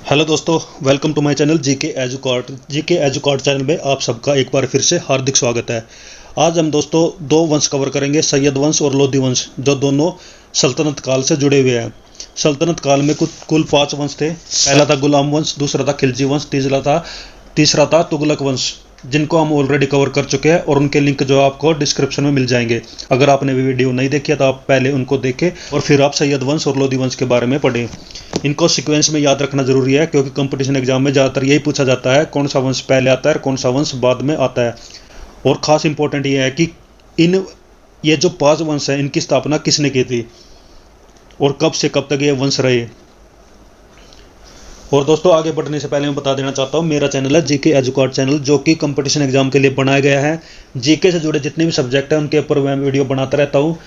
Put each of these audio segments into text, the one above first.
Hello दोस्तों, welcome to my channel GK एजुकॉट channel में आप सबका एक बार फिर से हार्दिक स्वागत है। आज हम दोस्तों दो वंश कवर करेंगे, सैयद वंश और लोधी वंश, जो दोनों सल्तनत काल से जुड़े हुए हैं। सल्तनत काल में कुल 5 वंश थे। पहला था गुलाम वंश, दूसरा था खिलजी वंश, तीसरा था तुगलक वंश, जिनको हम ऑलरेडी कवर कर चुके हैं और उनके लिंक जो आपको डिस्क्रिप्शन में मिल जाएंगे। अगर आपने भी वीडियो नहीं देखी है तो आप पहले उनको देखें और फिर आप सैयद वंश और लोधी वंश के बारे में पढ़ें। इनको सीक्वेंस में याद रखना जरूरी है, क्योंकि कंपटीशन एग्जाम में ज़्यादातर यही पूछा जाता है, कौन सा वंश पहले आता है, कौन सा वंश बाद में आता है। और ख़ास इंपॉर्टेंट ये है कि ये जो 5 वंश हैं, इनकी स्थापना किसने की थी और कब से कब तक ये वंश रहे। और दोस्तों, आगे बढ़ने से पहले मैं बता देना चाहता हूँ, मेरा चैनल है जीके एजुकॉट चैनल, जो कि कंपटीशन एग्जाम के लिए बनाया गया है। जीके से जुड़े जितने भी सब्जेक्ट हैं उनके ऊपर मैं वीडियो बनाता रहता हूँ।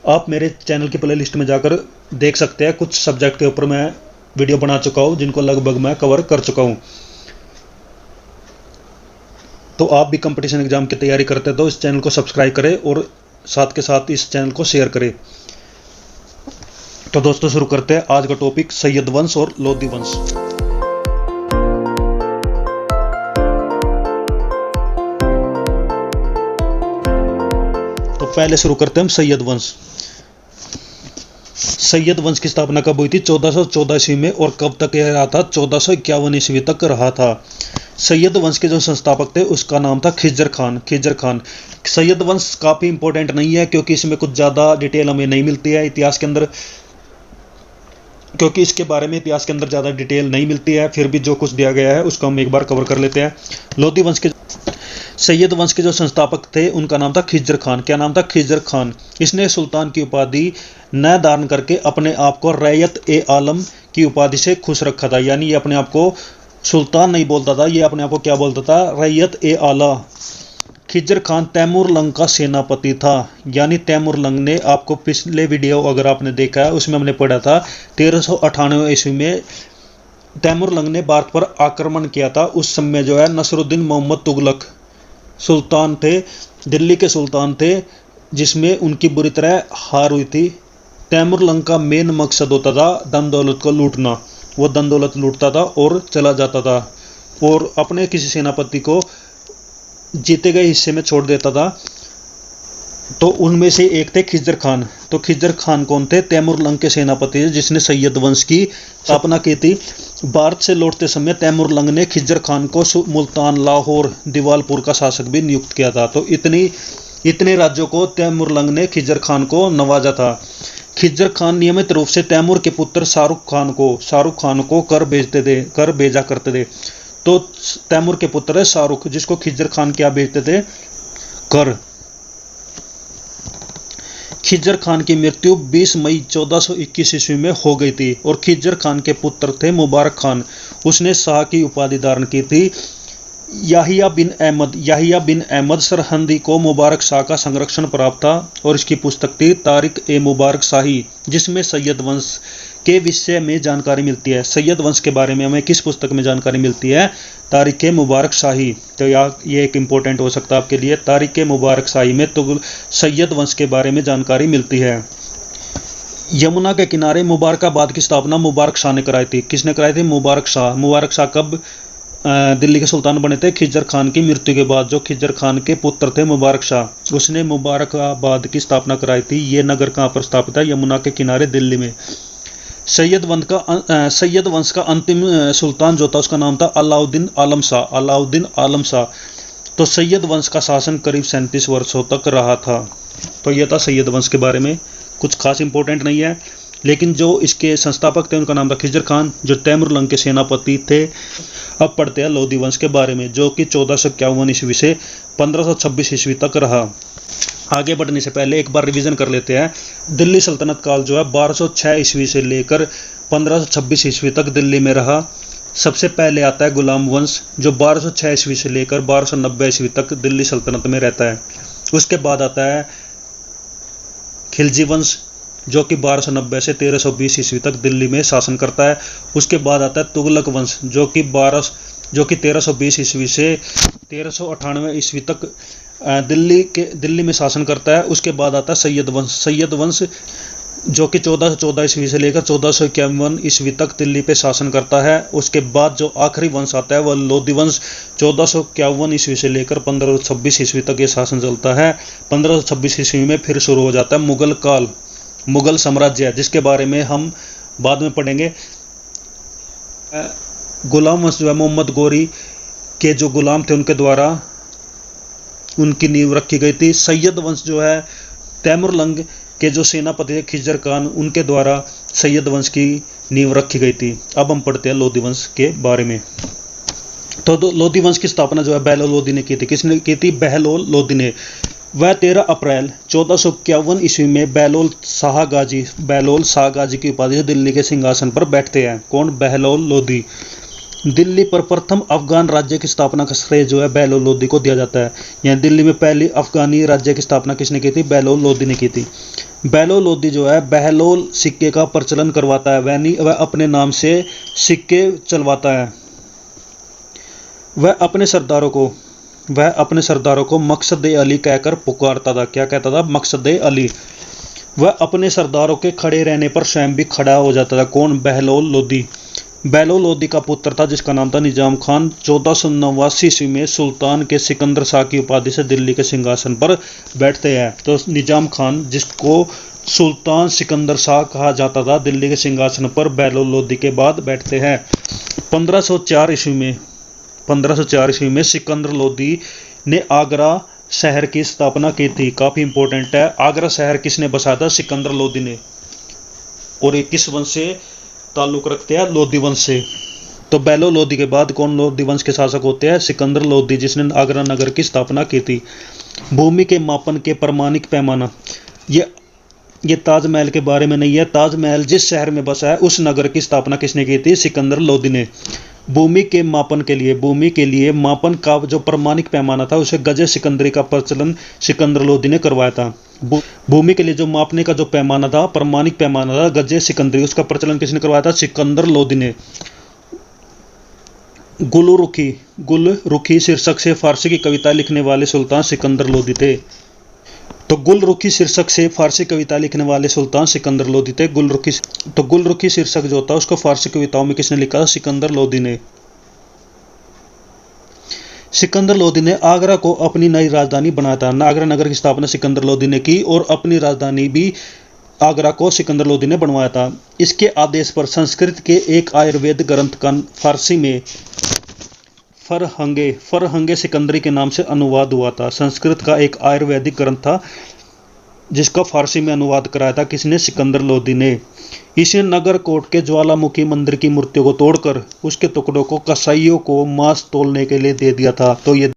आप मेरे चैनल की प्ले लिस्ट में जाकर देख सकते हैं, कुछ सब्जेक्ट के ऊपर मैं वीडियो बना चुका हूँ, जिनको लगभग मैं कवर कर चुका हूँ। तो आप भी कंपटीशन एग्जाम की तैयारी करते हैं तो इस चैनल को सब्सक्राइब करें और साथ के साथ इस चैनल को शेयर करें। तो दोस्तों, शुरू करते हैं आज का टॉपिक, सैयद वंश और लोधी वंश। तो पहले शुरू करते हैं हम सैयद वंश। सैयद वंश की स्थापना कब हुई थी? 1414 ईस्वी में। और कब तक यह रहा था? 1451 ईस्वी तक रहा था। सैयद वंश के जो संस्थापक थे उसका नाम था खिज्जर खान। सैयद वंश काफ़ी इंपॉर्टेंट नहीं है, क्योंकि इसमें कुछ ज़्यादा डिटेल हमें नहीं मिलती है इतिहास के अंदर, क्योंकि इसके बारे में इतिहास के अंदर ज़्यादा डिटेल नहीं मिलती है। फिर भी जो कुछ दिया गया है उसको हम एक बार कवर कर लेते हैं। लोधी वंश के सैयद वंश के जो संस्थापक थे उनका नाम था खिज्जर खान। क्या नाम था? खिज्जर खान। इसने सुल्तान की उपाधि न धारण करके अपने आप को रैयत ए आलम की उपाधि से खुश रखा था। यानी ये अपने आप को सुल्तान नहीं बोलता था, ये अपने आप को क्या बोलता था? रैयत ए आला। खिज्जर खान तैमूरलंग का सेनापति था। यानी तैमूरलंग ने, आपको पिछले वीडियो अगर आपने देखा है उसमें हमने पढ़ा था, 1398 ईस्वी में तैमूरलंग ने भारत पर आक्रमण किया था। उस समय जो है नसरुद्दीन मोहम्मद तुगलक सुल्तान थे, दिल्ली के सुल्तान थे, जिसमें उनकी बुरी तरह हार हुई थी। तैमूरलंग का मेन मकसद होता था धन दौलत को लूटना। वो धन दौलत लूटता था और चला जाता था और अपने किसी सेनापति को जीते गए हिस्से में छोड़ देता था। तो उनमें से एक थे खिज्जर खान। तो खिज्जर खान कौन थे? तैमूरलंग के सेनापति, जिसने सैयद वंश की स्थापना की थी। भारत से लौटते समय तैमूरलंग ने खिज्जर खान को मुल्तान, लाहौर, दिवालपुर का शासक भी नियुक्त किया था। तो इतने राज्यों को तैमूरलंग ने खिज्जर खान को नवाजा था। खिज्जर खान नियमित रूप से तैमूर के पुत्र शाहरुख खान को कर भेजा करते थे। तो तैमूर के पुत्र है शाहरुख, जिसको खिज्जर खान क्या भेजते थे? कर। खिज्जर खान की मृत्यु 20 मई 1421 ईस्वी में हो गई थी और खिज्जर खान के पुत्र थे मुबारक खान। उसने शाह की उपाधि धारण की थी। याहिया बिन अहमद सरहंदी को मुबारक शाह का संरक्षण प्राप्त था और इसकी पुस्तक थी तारिक ए मुबारक शाही, जिसमें सैयद वंश के विषय में जानकारी मिलती है। सैयद वंश के बारे में हमें किस पुस्तक में जानकारी मिलती है? तारिक ए मुबारक शाही। तो ये एक इम्पोर्टेंट हो सकता है आपके लिए। तारिक ए मुबारक शाही में तो सैयद वंश के बारे में जानकारी मिलती है। यमुना के किनारे मुबारकाबाद की स्थापना मुबारक शाह ने कराई थी। किसने कराई थी? मुबारक शाह कब दिल्ली के सुल्तान बने थे? खिज्जर खान की मृत्यु के बाद। जो खिज्जर खान के पुत्र थे मुबारक शाह, उसने मुबारकाबाद की स्थापना कराई थी। ये नगर कहाँ पर स्थापित है? यमुना के किनारे, दिल्ली में। सैयद वंश का अंतिम सुल्तान जो था उसका नाम था अलाउद्दीन आलम शाह। तो सैयद वंश का शासन करीब 37 वर्षों तक रहा था। तो यह था सैयद वंश के बारे में। कुछ खास इंपॉर्टेंट नहीं है, लेकिन जो इसके संस्थापक थे उनका नाम था खिज्जर खान, जो तैमूरलंग के सेनापति थे। अब पढ़ते हैं लोधी वंश के बारे में, जो कि 1451 ईस्वी से 1526 ईस्वी तक रहा। आगे बढ़ने से पहले एक बार रिवीजन कर लेते हैं। दिल्ली सल्तनत काल जो है 1206 ईस्वी से लेकर 1526 ईस्वी तक दिल्ली में रहा। सबसे पहले आता है गुलाम वंश, जो 1206 ईस्वी से लेकर 1290 ईस्वी तक दिल्ली सल्तनत में रहता है। उसके बाद आता है खिलजी वंश, जो कि 1290 से 1320 ईस्वी तक दिल्ली में शासन करता है। उसके बाद आता है तुगलक वंश, जो कि 1320 ईस्वी से 1398 ईस्वी तक दिल्ली में शासन करता है। उसके बाद आता है सैयद वंश जो कि 1414 ईस्वी से लेकर 1451 ईस्वी तक दिल्ली पे शासन करता है। उसके बाद जो आखिरी वंश आता है वह लोधी वंश, 1451 ईस्वी से लेकर 1526 ईस्वी तक ये शासन चलता है। 1526 ईस्वी में फिर शुरू हो जाता है मुगल काल, मुगल साम्राज्य, जिसके बारे में हम बाद में पढ़ेंगे। गुलाम वंश जो है मोहम्मद गोरी के जो गुलाम थे उनके द्वारा उनकी नींव रखी गई थी। सैयद वंश जो है तैमुरलंग के जो सेनापति थे खिजर खान, उनके द्वारा सैयद वंश की नींव रखी गई थी। अब हम पढ़ते हैं लोधी वंश के बारे में। तो लोधी वंश की स्थापना जो है बहलोल लोधी ने की थी। किसने की थी? बहलोल लोधी ने। वह 13 अप्रैल 1451 ईस्वी में बहलोल शाह गाजी की उपाधि से दिल्ली के सिंहासन पर बैठते हैं। कौन? बहलोल लोधी। दिल्ली पर प्रथम अफगान राज्य की स्थापना का श्रेय जो है बहलोल लोधी को दिया जाता है। यहाँ दिल्ली में पहली अफगानी राज्य की स्थापना किसने की थी? बहलोल लोधी ने की थी। बहलोल लोधी जो है बहलोल सिक्के का प्रचलन करवाता है, वह अपने नाम से सिक्के चलवाता है। वह अपने सरदारों को मकसद अली कहकर पुकारता था। क्या कहता था? मकसद अली। वह अपने सरदारों के खड़े रहने पर स्वयं भी खड़ा हो जाता था। कौन? बहलोल लोधी। बहलोल लोधी का पुत्र था जिसका नाम था निजाम खान। 1489 ईस्वी में सुल्तान के सिकंदर शाह की उपाधि से दिल्ली के सिंहासन पर बैठते हैं। तो निजाम खान, जिसको सुल्तान सिकंदर शाह कहा जाता था, दिल्ली के सिंहासन पर बहलोल लोधी के बाद बैठते हैं। 1504 ईस्वी में सिकंदर लोधी ने आगरा शहर की स्थापना की थी। काफी इंपॉर्टेंट है। आगरा शहर किसने बसाया था? सिकंदर लोधी ने। और ये किस वंश से ताल्लुक रखते हैं? लोधी वंश से। तो बहलोल लोधी के बाद कौन लोधी वंश के शासक होते हैं? सिकंदर लोधी, जिसने आगरा नगर की स्थापना की थी। भूमि के मापन के प्रमाणिक पैमाना, ये ताजमहल के बारे में नहीं है। ताजमहल जिस शहर में बसा है उस नगर की स्थापना किसने की थी? सिकंदर लोधी ने। भूमि के लिए मापन का जो प्रमाणिक पैमाना था उसे गजे सिकंदरी का प्रचलन सिकंदर लोधी ने करवाया था। भूमि के लिए जो मापने का जो पैमाना था, प्रमाणिक पैमाना था गजे सिकंदरी, उसका प्रचलन किसने करवाया था? सिकंदर लोधी ने। गुल रुखी शीर्षक से फारसी की कविता लिखने वाले सुल्तान सिकंदर लोधी थे। तो गुलरुखी शीर्षक से फारसी कविता लिखने वाले सुल्तान सिकंदर लोधी थे। गुलरुखी शीर्षक जो होता है उसको फारसी कविताओं में किसने लिखा था? सिकंदर लोधी ने। सिकंदर लोधी ने आगरा को अपनी नई राजधानी बनाया था। आगरा नगर की स्थापना सिकंदर लोधी ने की और अपनी राजधानी भी आगरा को सिकंदर लोधी ने बनवाया था। इसके आदेश पर संस्कृत के एक आयुर्वेद ग्रंथ का फारसी में फरहंगे सिकंदरी के नाम से अनुवाद हुआ था। संस्कृत का एक आयुर्वेदिक ग्रंथ था जिसका फारसी में अनुवाद कराया था किसने? सिकंदर लोधी ने। इसने नगर कोट के ज्वालामुखी मंदिर की मूर्तियों को तोड़कर उसके टुकड़ों को कसाईयों को मांस तोलने के लिए दे दिया था। तो ये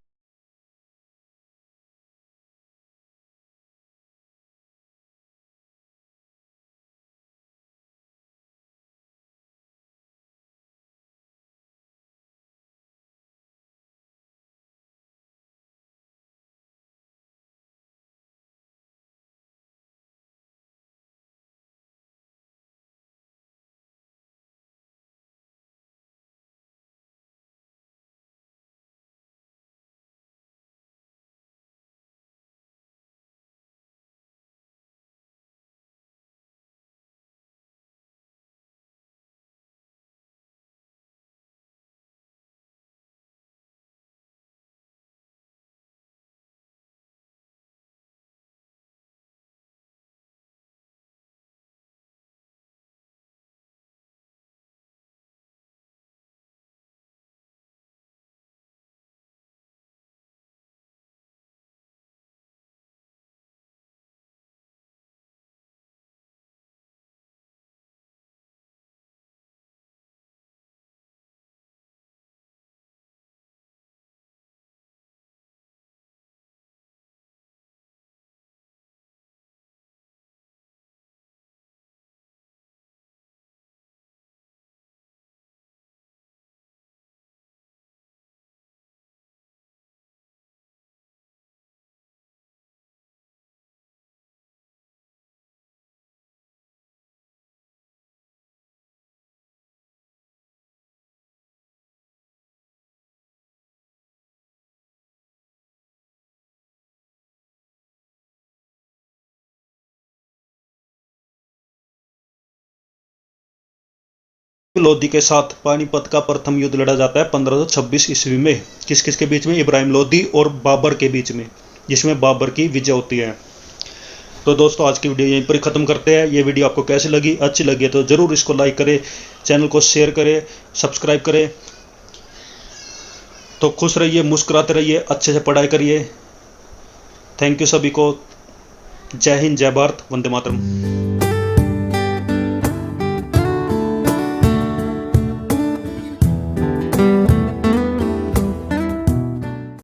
लोदी के साथ पानीपत का प्रथम युद्ध लड़ा जाता है 1526 ईस्वी में। किस किस के बीच में? इब्राहिम लोदी और बाबर के बीच में, जिसमें बाबर की विजय होती है। तो दोस्तों आज की वीडियो यहीं पर ख़त्म करते हैं। ये वीडियो आपको कैसी लगी? अच्छी लगी तो ज़रूर इसको लाइक करें, चैनल को शेयर करें, सब्सक्राइब करें। तो खुश रहिए, मुस्कुराते रहिए, अच्छे से पढ़ाई करिए। थैंक यू सभी को। जय हिंद, जय भारत, वंदे मातरम।